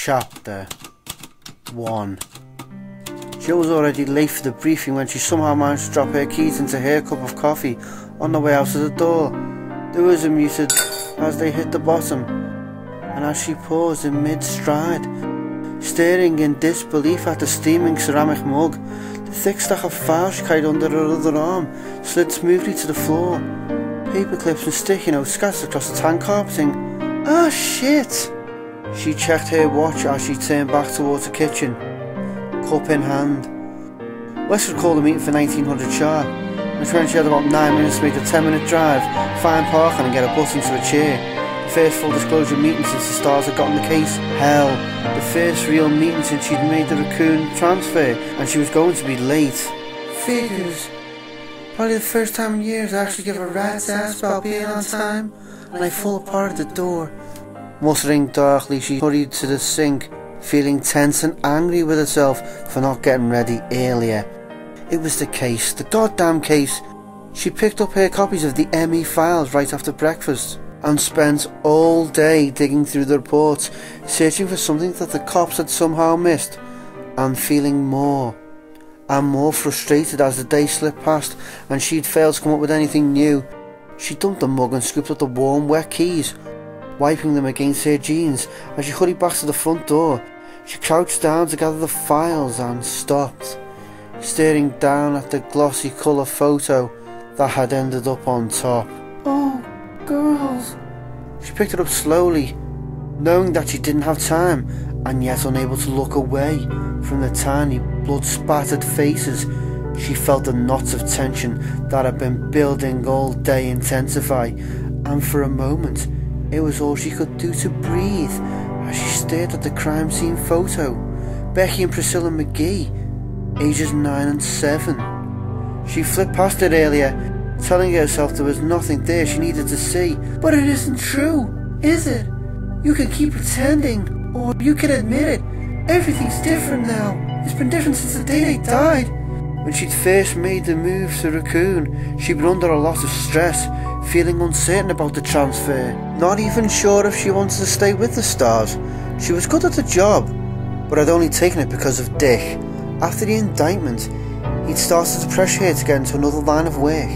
Chapter 1. Jill was already late for the briefing when she somehow managed to drop her keys into her cup of coffee on the way out of the door. There was a muted as they hit the bottom, and as she paused in mid-stride, staring in disbelief at the steaming ceramic mug, the thick stack of files she carried under her other arm slid smoothly to the floor. Paper clips and sticky notes scattered across the tan carpeting. Ah, shit! She checked her watch as she turned back towards the kitchen, cup in hand. Wes had called a meeting for 1900 sharp, and when she had about 9 minutes to make a 10-minute drive, find parking and get a bus into a chair. The first full disclosure meeting since the stars had gotten the case. Hell, the first real meeting since she'd made the Raccoon transfer, and she was going to be late. Figures. Probably the first time in years I actually give a rat's ass about being on time, and I fall apart at the door. Muttering darkly, she hurried to the sink, feeling tense and angry with herself for not getting ready earlier. It was the case, the goddamn case. She picked up her copies of the ME files right after breakfast and spent all day digging through the reports, searching for something that the cops had somehow missed, and feeling more and more frustrated as the day slipped past and she'd failed to come up with anything new. She dumped the mug and scooped up the warm, wet keys, wiping them against her jeans. As she hurried back to the front door, she crouched down to gather the files and stopped, staring down at the glossy colour photo that had ended up on top. Oh, girls. She picked it up slowly, knowing that she didn't have time, and yet unable to look away from the tiny, blood-spattered faces. She felt the knots of tension that had been building all day intensify, and for a moment, it was all she could do to breathe as she stared at the crime scene photo. Becky and Priscilla McGee, ages 9 and 7. She flipped past it earlier, telling herself there was nothing there she needed to see. But it isn't true, is it? You can keep pretending, or you can admit it. Everything's different now. It's been different since the day they died. When she'd first made the move to Raccoon, she'd been under a lot of stress, feeling uncertain about the transfer, not even sure if she wanted to stay with the Stars. She was good at the job, but had only taken it because of Dick. After the indictment, he'd started to pressure her to get into another line of work.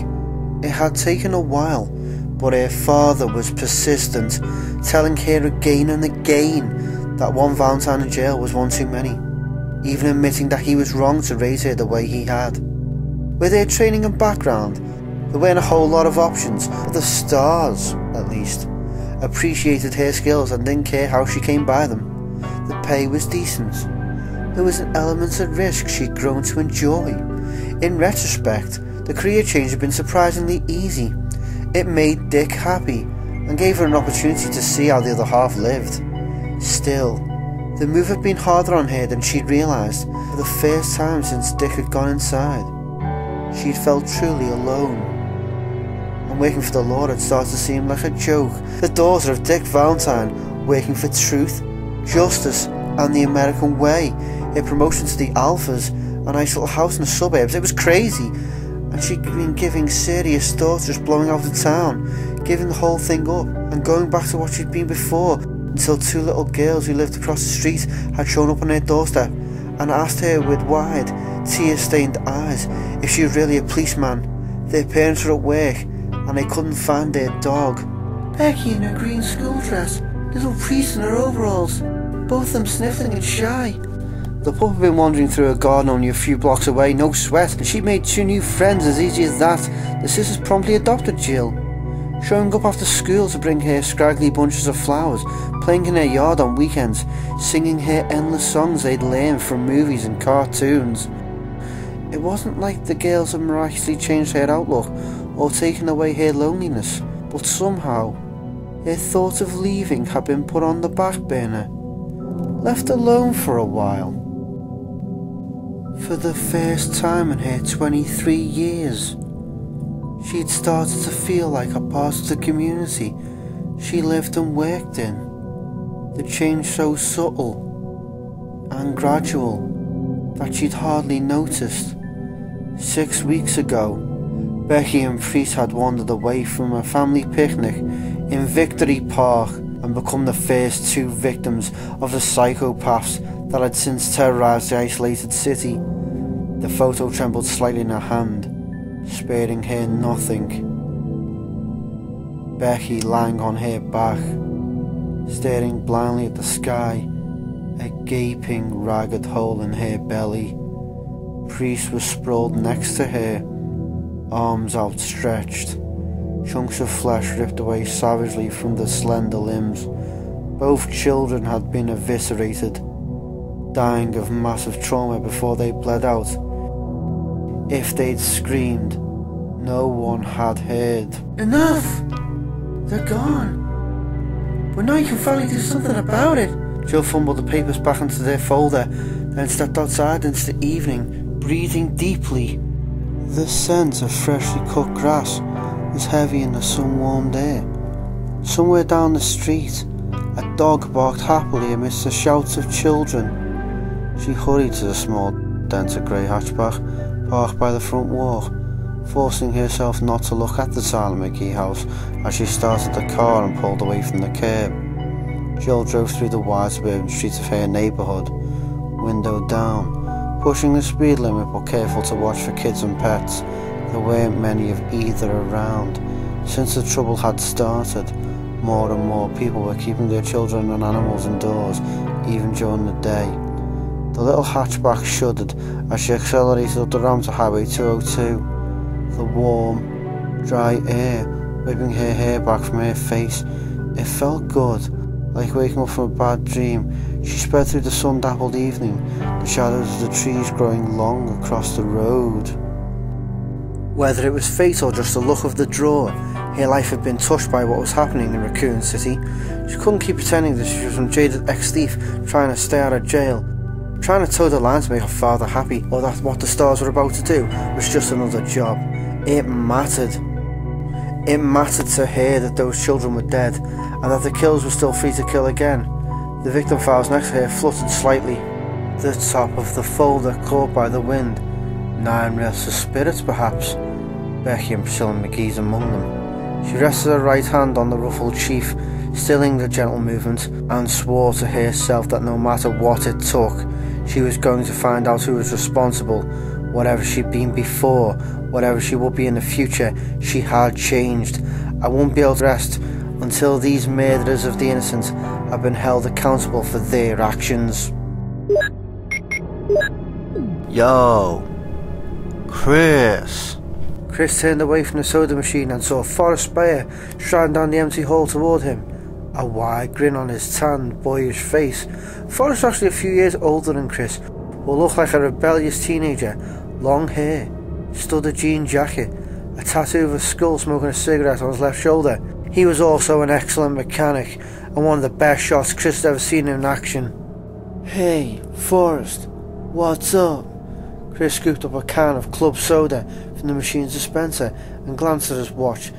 It had taken a while, but her father was persistent, telling her again and again that one Valentine in jail was one too many, even admitting that he was wrong to raise her the way he had. With her training and background, there weren't a whole lot of options, but the Stars, at least, appreciated her skills and didn't care how she came by them. The pay was decent. There was an element of risk she'd grown to enjoy. In retrospect, the career change had been surprisingly easy. It made Dick happy and gave her an opportunity to see how the other half lived. Still, the move had been harder on her than she'd realised. For the first time since Dick had gone inside, she'd felt truly alone, and working for the law had started to seem like a joke. The daughter of Dick Valentine, working for truth, justice and the American way. Her promotion to the Alphas, a nice little house in the suburbs. It was crazy, and she'd been giving serious thought to just blowing out of town, giving the whole thing up and going back to what she'd been before, until two little girls who lived across the street had shown up on her doorstep and asked her with wide, tear-stained eyes if she was really a policeman. Their parents were at work and they couldn't find their dog. Becky in her green school dress, little Priest in her overalls, both of them sniffling and shy. The pup had been wandering through a garden only a few blocks away, no sweat, and she'd made 2 new friends as easy as that. The sisters promptly adopted Jill, showing up after school to bring her scraggly bunches of flowers, playing in her yard on weekends, singing her endless songs they'd learned from movies and cartoons. It wasn't like the girls had miraculously changed her outlook or taken away her loneliness, but somehow her thought of leaving had been put on the back burner, left alone for a while. For the first time in her 23 years, she'd started to feel like a part of the community she lived and worked in. The change so subtle and gradual that she'd hardly noticed. 6 weeks ago, Becky and Priest had wandered away from a family picnic in Victory Park and become the first two victims of the psychopaths that had since terrorised the isolated city. The photo trembled slightly in her hand, sparing her nothing. Becky lying on her back, staring blindly at the sky, a gaping, ragged hole in her belly. Priest was sprawled next to her, arms outstretched, chunks of flesh ripped away savagely from the slender limbs. Both children had been eviscerated, dying of massive trauma before they bled out. If they'd screamed, no one had heard. Enough! They're gone. But now you can finally do something about it. Jill fumbled the papers back into their folder, then stepped outside into the evening, breathing deeply. The scent of freshly cut grass was heavy in the sun-warmed air. Somewhere down the street, a dog barked happily amidst the shouts of children. She hurried to the small, dented grey hatchback parked by the front walk, forcing herself not to look at the silent McGee house as she started the car and pulled away from the curb. Jill drove through the wide suburban streets of her neighbourhood, window down, pushing the speed limit but careful to watch for kids and pets. There weren't many of either around. Since the trouble had started, more and more people were keeping their children and animals indoors, even during the day. The little hatchback shuddered as she accelerated up the ramp to Highway 202. The warm, dry air whipping her hair back from her face. It felt good, like waking up from a bad dream. She sped through the sun-dappled evening, the shadows of the trees growing long across the road. Whether it was fate or just the luck of the draw, her life had been touched by what was happening in Raccoon City. She couldn't keep pretending that she was some jaded ex-thief trying to stay out of jail, trying to toe the line to make her father happy, or that what the stars were about to do was just another job. It mattered. It mattered to her that those children were dead, and that the killers were still free to kill again. The victim files next to her fluttered slightly, the top of the folder caught by the wind. 9 restless spirits, perhaps. Becky and Priscilla McGee's among them. She rested her right hand on the ruffled sheath, stilling the gentle movement, and swore to herself that no matter what it took, she was going to find out who was responsible. Whatever she'd been before, whatever she would be in the future, she had changed. I won't be able to rest until these murderers of the innocent have been held accountable for their actions. Yo, Chris. Chris turned away from the soda machine and saw Forrest Speyer striding down the empty hall toward him, a wide grin on his tanned, boyish face. Forrest was actually a few years older than Chris, but looked like a rebellious teenager. Long hair, studded jean jacket, a tattoo of a skull smoking a cigarette on his left shoulder. He was also an excellent mechanic, and one of the best shots Chris had ever seen in action. Hey, Forrest, what's up? Chris scooped up a can of club soda from the machine's dispenser and glanced at his watch.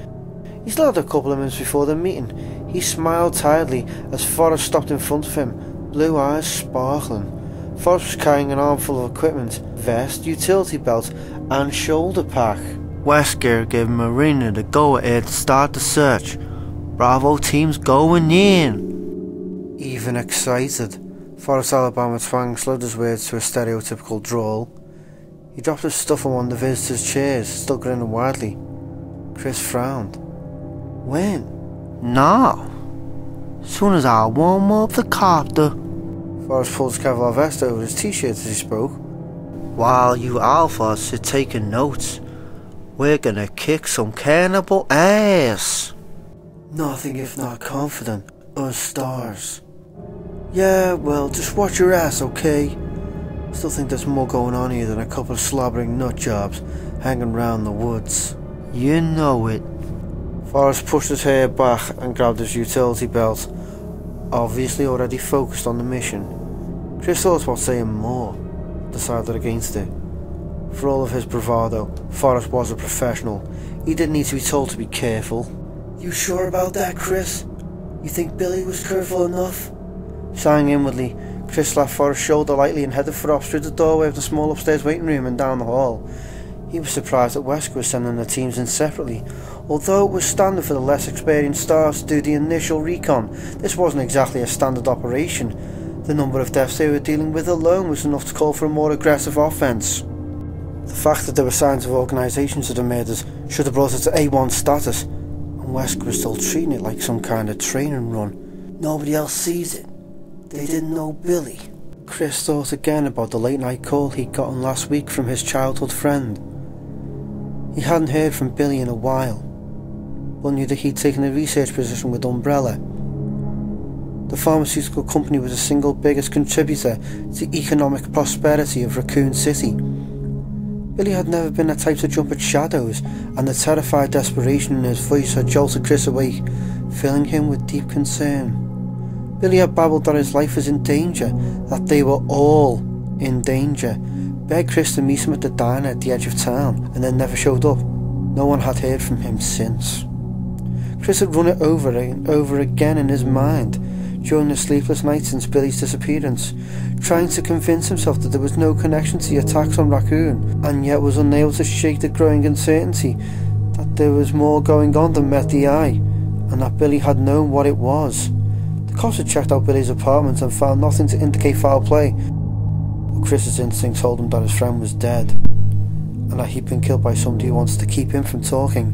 He still had a couple of minutes before the meeting. He smiled tiredly as Forrest stopped in front of him, blue eyes sparkling. Forrest was carrying an armful of equipment, vest, utility belt and shoulder pack. Wesker gave Marina the go-ahead to start the search. Bravo team's going in. Even excited, Forrest Alabama twang slowed his words to a stereotypical drawl. He dropped his stuff on one of the visitors' chairs, still grinning widely. Chris frowned. When? Now. Soon as I warm up the copter. Forrest pulled his Kevlar vest over his t-shirt as he spoke. While you alphas are taking notes, we're gonna kick some cannibal ass. Nothing if not confident, us stars. Yeah, well, just watch your ass, okay? Still think there's more going on here than a couple of slobbering nut jobs hanging round the woods. You know it. Forrest pushed his hair back and grabbed his utility belt, obviously already focused on the mission. Chris thought about saying more, decided against it. For all of his bravado, Forrest was a professional. He didn't need to be told to be careful. You sure about that, Chris? You think Billy was careful enough? Sighing inwardly, Chris slapped Forrest's shoulder lightly and headed for ops through the doorway of the small upstairs waiting room and down the hall. He He was surprised that Wesker was sending the teams in separately. Although it was standard for the less experienced stars to do the initial recon, this wasn't exactly a standard operation. The number of deaths they were dealing with alone was enough to call for a more aggressive offense. The fact that there were signs of organisations of the murders should have brought it to A1 status, and Wesker was still treating it like some kind of training run. Nobody else sees it. They didn't know Billy. Chris thought again about the late night call he'd gotten last week from his childhood friend. He hadn't heard from Billy in a while, but knew that he'd taken a research position with Umbrella. The pharmaceutical company was the single biggest contributor to the economic prosperity of Raccoon City. Billy had never been the type to jump at shadows, and the terrified desperation in his voice had jolted Chris awake, filling him with deep concern. Billy had babbled that his life was in danger, that they were all in danger, begged Chris to meet him at the diner at the edge of town, and then never showed up. No one had heard from him since. Chris had run it over and over again in his mind during the sleepless nights since Billy's disappearance, trying to convince himself that there was no connection to the attacks on Raccoon, and yet was unable to shake the growing uncertainty that there was more going on than met the eye, and that Billy had known what it was. The cops had checked out Billy's apartment and found nothing to indicate foul play, but Chris's instincts told him that his friend was dead, and that he'd been killed by somebody who wanted to keep him from talking.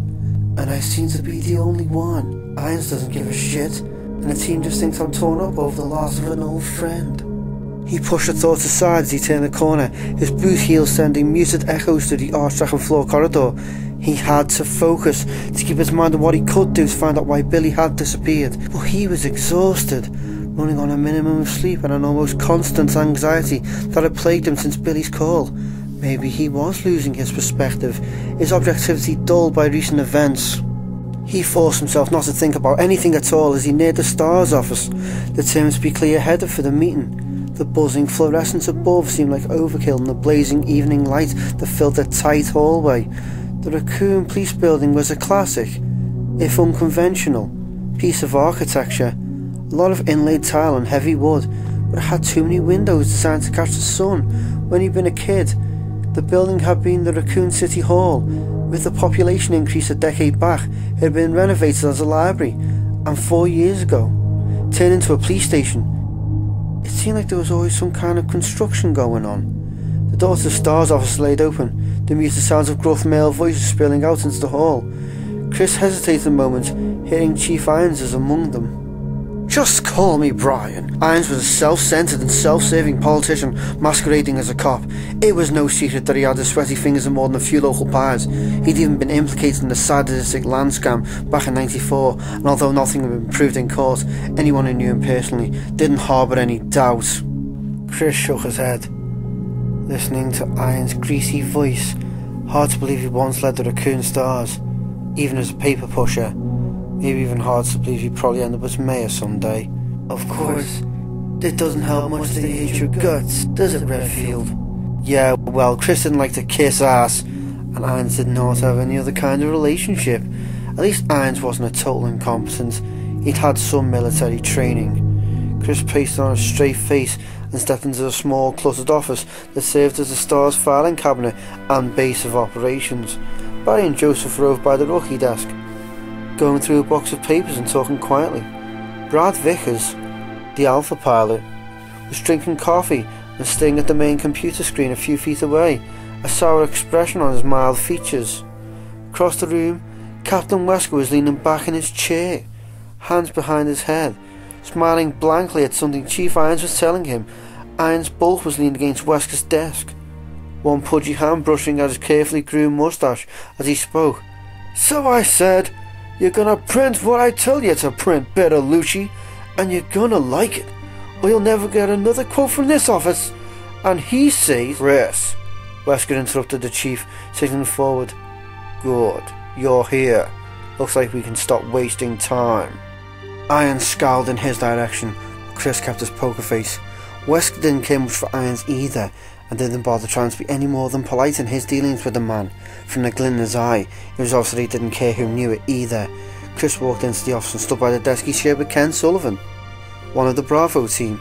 And I seem to be the only one. Irons doesn't give a shit, and the team just thinks I'm torn up over the loss of an old friend. He pushed the thoughts aside as he turned the corner, his boot heels sending muted echoes through the arch-second floor corridor. He had to focus, to keep his mind on what he could do to find out why Billy had disappeared. But he was exhausted, running on a minimum of sleep and an almost constant anxiety that had plagued him since Billy's call. Maybe he was losing his perspective, his objectivity dulled by recent events. He forced himself not to think about anything at all as he neared the STARS office, determined to be clear-headed for the meeting. The buzzing fluorescence above seemed like overkill in the blazing evening light that filled the tight hallway. The Raccoon Police Building was a classic, if unconventional, piece of architecture. A lot of inlaid tile and heavy wood, but it had too many windows designed to catch the sun. When he'd been a kid, the building had been the Raccoon City Hall. With the population increase a decade back, it had been renovated as a library, and 4 years ago, turned into a police station. It seemed like there was always some kind of construction going on. The door to the STARS office laid open, the muted sounds of gruff male voices spilling out into the hall. Chris hesitated a moment, hearing Chief Irons as among them. "Just call me Brian." Irons was a self-centered and self-serving politician masquerading as a cop. It was no secret that he had his sweaty fingers in more than a few local pies. He'd even been implicated in the sadistic land scam back in '94, and although nothing had been proved in court, anyone who knew him personally didn't harbour any doubt. Chris shook his head, listening to Irons' greasy voice. Hard to believe he once led the Raccoon Stars, even as a paper pusher. Maybe even hard to believe he'd probably end up as mayor someday. Of course, it doesn't help much that they hate your guts, does it, Redfield? Yeah, well, Chris didn't like to kiss ass, and Irons didn't know how to have any other kind of relationship. At least Irons wasn't a total incompetent. He'd had some military training. Chris pasted on a straight face and stepped into a small, cluttered office that served as the STARS filing cabinet and base of operations. Barry and Joseph were over by the rookie desk, going through a box of papers and talking quietly. Brad Vickers, the Alpha pilot, was drinking coffee and staring at the main computer screen a few feet away, a sour expression on his mild features. Across the room, Captain Wesker was leaning back in his chair, hands behind his head, smiling blankly at something Chief Irons was telling him. Irons' bulk was leaned against Wesker's desk, one pudgy hand brushing at his carefully groomed moustache as he spoke. "So I said, you're gonna print what I tell you to print, Bertolucci, and you're gonna like it, or you'll never get another quote from this office." And he says, "Chris," Wesker interrupted the chief, signaling forward. "Good, you're here. Looks like we can stop wasting time." Irons scowled in his direction, but Chris kept his poker face. Wesker didn't care much for Irons either, and didn't bother trying to be any more than polite in his dealings with the man. From the glint in his eye, it was obvious that he didn't care who knew it either. Chris walked into the office and stood by the desk he shared with Ken Sullivan, one of the Bravo team.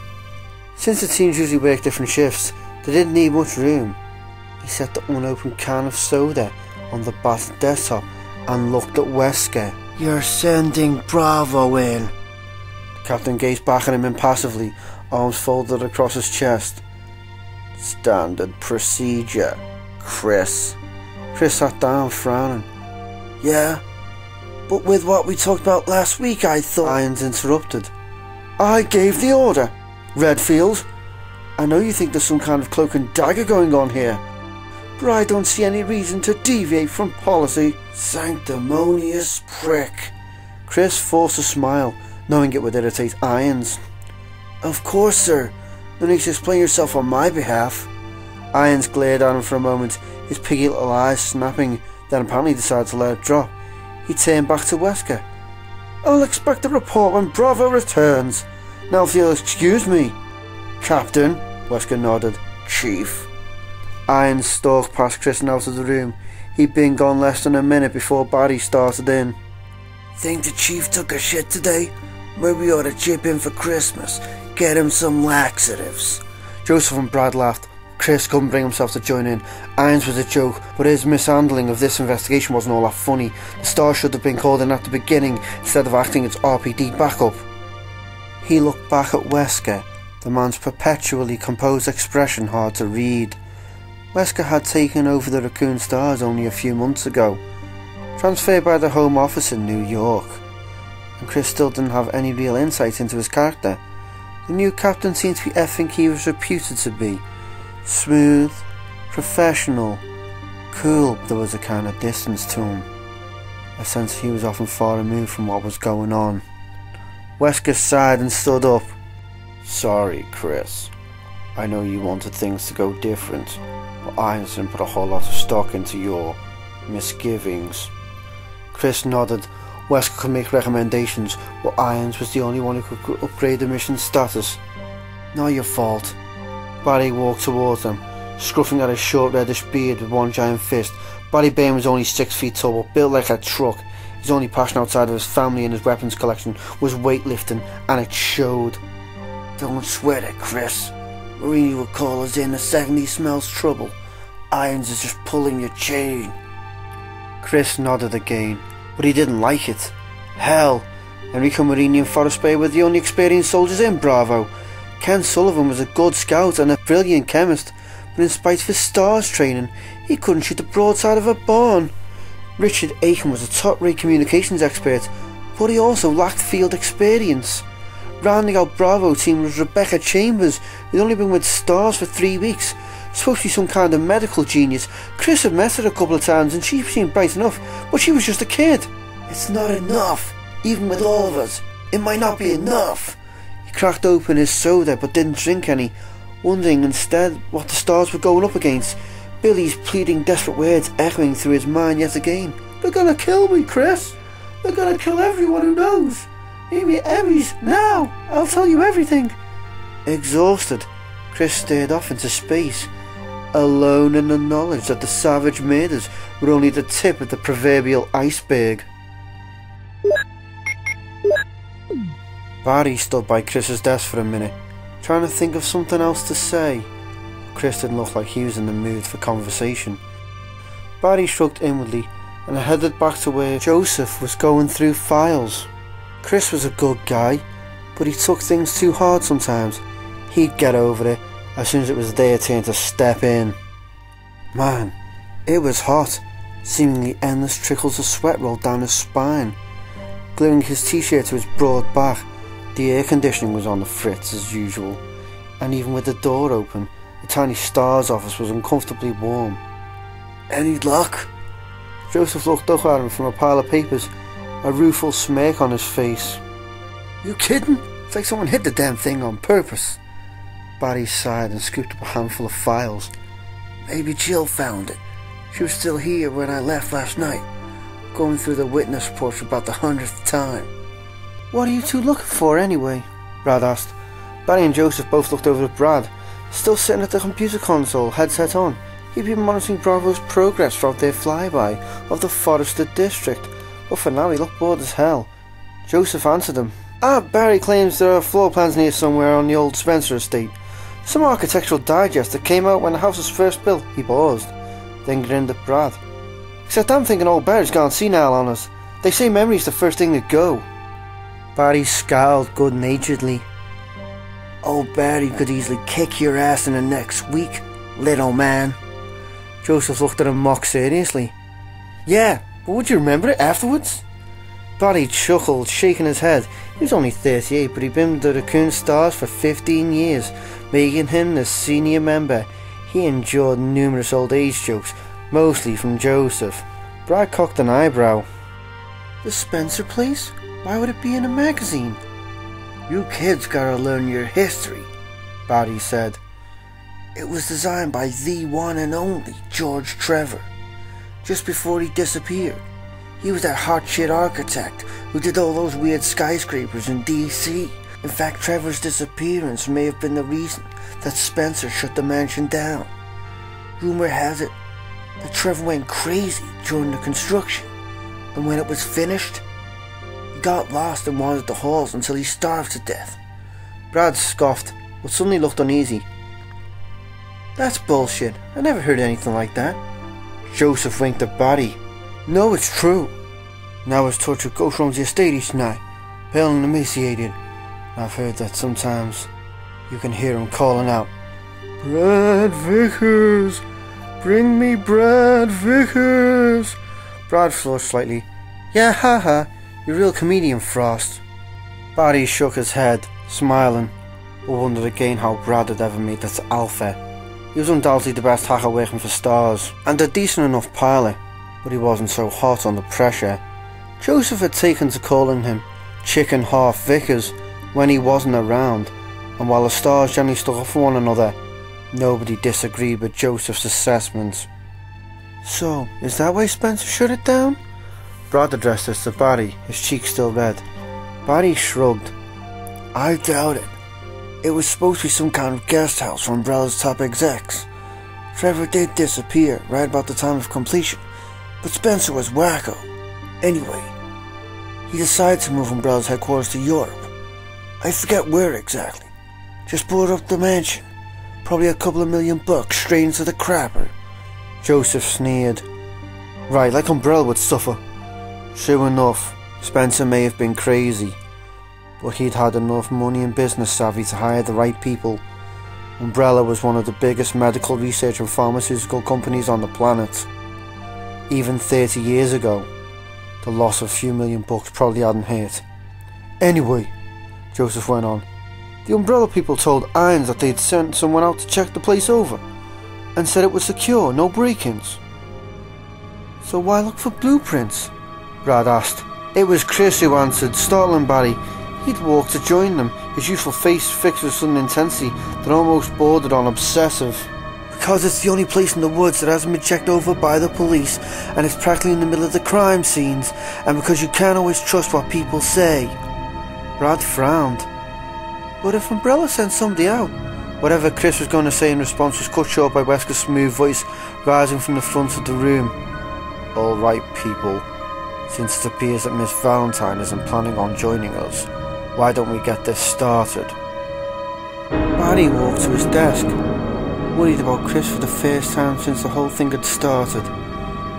Since the teams usually worked different shifts, they didn't need much room. He set the unopened can of soda on the battered desktop and looked at Wesker. "You're sending Bravo in." The captain gazed back at him impassively, arms folded across his chest. "Standard procedure, Chris." Chris sat down, frowning. "Yeah, but with what we talked about last week, I thought..." Irons interrupted. "I gave the order, Redfield. I know you think there's some kind of cloak and dagger going on here, but I don't see any reason to deviate from policy." "Sanctimonious prick." Chris forced a smile, knowing it would irritate Irons. "Of course, sir. No need to explain yourself on my behalf." Irons glared at him for a moment, his piggy little eyes snapping, then apparently decided to let it drop. He turned back to Wesker. "I'll expect a report when Bravo returns. Now if you'll excuse me." "Captain," Wesker nodded. "Chief." Irons stalked past Chris and out of the room. He'd been gone less than a minute before Barry started in. "Think the chief took a shit today? Maybe we ought to chip in for Christmas. Get him some laxatives." Joseph and Brad laughed. Chris couldn't bring himself to join in. Irons was a joke, but his mishandling of this investigation wasn't all that funny. The Stars should have been called in at the beginning instead of acting as RPD backup. He looked back at Wesker, the man's perpetually composed expression hard to read. Wesker had taken over the Raccoon Stars only a few months ago, transferred by the Home Office in New York, and Chris still didn't have any real insight into his character. The new captain seemed to be everything he was reputed to be. Smooth, professional, cool, but there was a kind of distance to him. A sense he was often far removed from what was going on. Wesker sighed and stood up. "Sorry, Chris. I know you wanted things to go different, but Irons didn't put a whole lot of stock into your misgivings." Chris nodded. Wesker could make recommendations, but Irons was the only one who could upgrade the mission's status. "Not your fault." Barry walked towards them, scruffing at his short reddish beard with one giant fist. Barry Bain was only 6 feet tall, but built like a truck. His only passion outside of his family and his weapons collection was weightlifting, and it showed. "Don't sweat it, Chris. Marini will call us in the second he smells trouble. Irons is just pulling your chain." Chris nodded again, but he didn't like it. Hell, Enrico Marini and Forrest Bay were the only experienced soldiers in Bravo. Ken Sullivan was a good scout and a brilliant chemist, but in spite of his Stars training, he couldn't shoot the broadside of a barn. Richard Aiken was a top-rate communications expert, but he also lacked field experience. Rounding out Bravo team was Rebecca Chambers, who'd only been with Stars for 3 weeks. Supposed to be some kind of medical genius. Chris had met her a couple of times and she seemed bright enough, but she was just a kid. "It's not enough, even with all of us. It might not be enough." He cracked open his soda but didn't drink any, wondering instead what the Stars were going up against. Billy's pleading desperate words echoing through his mind yet again. "They're gonna kill me, Chris. They're gonna kill everyone who knows. Amy Emmys, now! I'll tell you everything." Exhausted, Chris stared off into space, alone in the knowledge that the savage murders were only the tip of the proverbial iceberg. Barry stood by Chris's desk for a minute, trying to think of something else to say. Chris didn't look like he was in the mood for conversation. Barry shrugged inwardly and headed back to where Joseph was going through files. Chris was a good guy, but he took things too hard sometimes. He'd get over it as soon as it was their turn to step in. Man, it was hot. Seemingly endless trickles of sweat rolled down his spine. Gluing his t-shirt to his broad back, the air conditioning was on the fritz as usual, and even with the door open, the tiny Stars office was uncomfortably warm. "Any luck?" Joseph looked up at him from a pile of papers, a rueful smirk on his face. "You kidding? It's like someone hid the damn thing on purpose." Barry sighed and scooped up a handful of files. "Maybe Jill found it. She was still here when I left last night, going through the witness reports for about the 100th time." "What are you two looking for anyway?" Brad asked. Barry and Joseph both looked over at Brad, still sitting at the computer console, headset on. He'd been monitoring Bravo's progress throughout their flyby of the forested district, but for now he looked bored as hell. Joseph answered him. "Barry claims there are floor plans near somewhere on the old Spencer estate. Some architectural digest that came out when the house was first built. He paused, then grinned at Brad. Except I'm thinking old Barry's gone senile on us. They say memory's the first thing to go. Barry scowled good-naturedly. Old Barry could easily kick your ass in the next week, little man. Joseph looked at him mock seriously. Yeah, but would you remember it afterwards? Barry chuckled, shaking his head. He was only 38, but he'd been with the Raccoon Stars for 15 years, making him the senior member. He endured numerous old age jokes, mostly from Joseph. Brad cocked an eyebrow. The Spencer place? Why would it be in a magazine? You kids gotta learn your history, Barry said. It was designed by the one and only George Trevor. Just before he disappeared. He was that hot shit architect who did all those weird skyscrapers in DC. In fact, Trevor's disappearance may have been the reason that Spencer shut the mansion down. Rumor has it that Trevor went crazy during the construction, and when it was finished, he got lost and wandered the halls until he starved to death. Brad scoffed, but suddenly looked uneasy. That's bullshit. I never heard anything like that. Joseph winked at Barry. No, it's true. Now his torture goes round the estate each night, pale and emaciated. I've heard that sometimes you can hear him calling out, Brad Vickers! Bring me Brad Vickers! Brad flushed slightly. Yeah, haha, you're a real comedian, Frost. Barry shook his head, smiling, but wondered again how Brad had ever made that alpha. He was undoubtedly the best hacker working for Stars, and a decent enough pilot, but he wasn't so hot under pressure. Joseph had taken to calling him Chicken Half Vickers when he wasn't around, and while the Stars generally stuck up for one another, nobody disagreed with Joseph's assessments. So, is that why Spencer shut it down? Brad addressed this to Barry, his cheeks still red. Barry shrugged. I doubt it. It was supposed to be some kind of guest house for Umbrella's top execs. Trevor did disappear right about the time of completion, but Spencer was wacko. Anyway, he decided to move Umbrella's headquarters to Europe. I forget where exactly. Just bought up the mansion. Probably a couple of $1,000,000 straight into the crapper. Joseph sneered. Right, like Umbrella would suffer. Sure enough, Spencer may have been crazy, but he'd had enough money and business savvy to hire the right people. Umbrella was one of the biggest medical research and pharmaceutical companies on the planet. Even 30 years ago, the loss of a few $1,000,000 probably hadn't hurt. Anyway, Joseph went on, the Umbrella people told Irons that they'd sent someone out to check the place over, and said it was secure, no break-ins. So why look for blueprints? Brad asked. It was Chris who answered, startling Barry. He'd walked to join them, his youthful face fixed with sudden intensity that almost bordered on obsessive. Because it's the only place in the woods that hasn't been checked over by the police, and it's practically in the middle of the crime scenes, and because you can't always trust what people say. Brad frowned. But if Umbrella sent somebody out? Whatever Chris was going to say in response was cut short by Wesker's smooth voice rising from the front of the room. All right, people. Since it appears that Miss Valentine isn't planning on joining us, why don't we get this started? Barry walked to his desk, worried about Chris for the first time since the whole thing had started.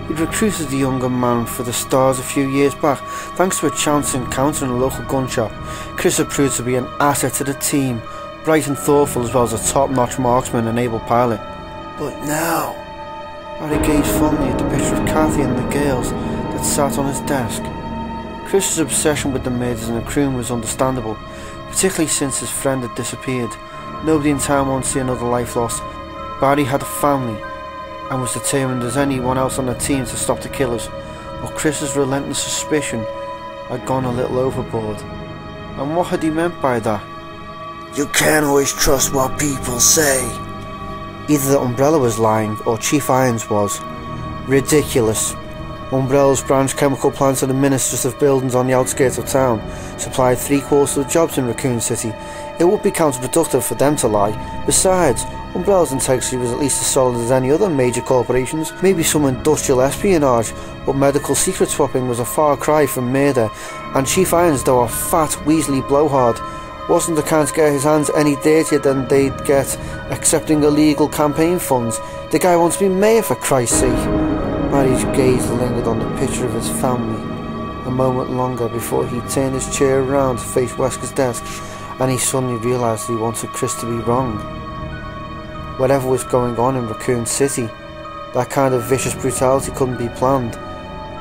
He'd recruited the younger man for the Stars a few years back, thanks to a chance encounter in a local gun shop. Chris had proved to be an asset to the team, bright and thoughtful as well as a top-notch marksman and able pilot. But now, Barry gazed fondly at the picture of Kathy and the girls that sat on his desk. Chris's obsession with the murders and the crewing was understandable, particularly since his friend had disappeared. Nobody in town wanted to see another life lost. Barry had a family, and was determined as anyone else on the team to stop the killers, but Chris's relentless suspicion had gone a little overboard. And what had he meant by that? You can't always trust what people say. Either the Umbrella was lying, or Chief Irons was. Ridiculous. Umbrella's branch chemical plants and administrative buildings on the outskirts of town supplied 3/4 of the jobs in Raccoon City. It would be counterproductive for them to lie. Besides, Umbrella's integrity was at least as solid as any other major corporations. Maybe some industrial espionage, but medical secret swapping was a far cry from murder, and Chief Irons, though a fat, weaselly blowhard, wasn't the kind to get his hands any dirtier than they'd get accepting illegal campaign funds. The guy wants to be mayor, for Christ's sake. Barry's gaze lingered on the picture of his family a moment longer before he turned his chair around to face Wesker's desk, and he suddenly realised he wanted Chris to be wrong. Whatever was going on in Raccoon City, that kind of vicious brutality couldn't be planned,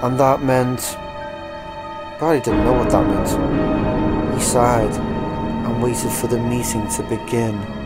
and that meant... Barry didn't know what that meant. He sighed and waited for the meeting to begin.